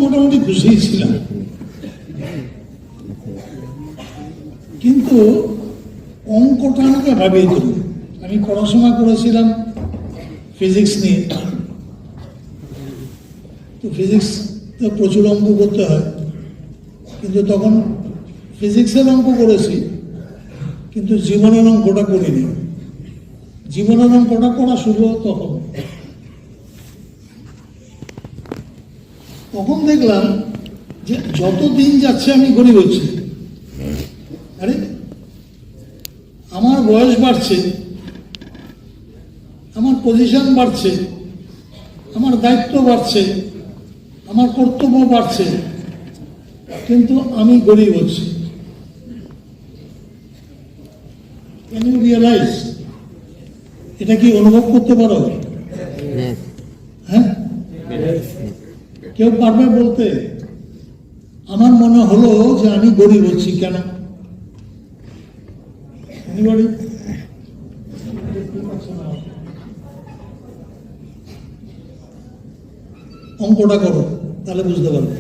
মোটামুটি খুশি ছিলাম, কিন্তু অঙ্কটা আমাকে ভাবেই তুলি। আমি পড়াশোনা করেছিলাম ফিজিক্স নিয়ে, তো ফিজিক্স তো প্রচুর অঙ্ক করতে হয়, কিন্তু তখন ফিজিক্সের অঙ্ক করেছি, কিন্তু জীবনের অঙ্কটা করিনি। জীবনের অঙ্কটা করা শুরু তখন তখন দেখলাম যে যত দিন যাচ্ছে আমি গরিব হচ্ছি। আরে আমার বয়স বাড়ছে, আমার পজিশন বাড়ছে, আমার দায়িত্ব বাড়ছে, আমার কর্তব্য বাড়ছে, কিন্তু আমি গরিব হচ্ছি। Can you realise? এটা কি অনুভব করতে পারো? হ্যাঁ, কেউ পারবে বলতে? আমার মনে হলো যে আমি গরিব হচ্ছি। কেন? অঙ্কটা করো, তাহলে বুঝতে পারবে।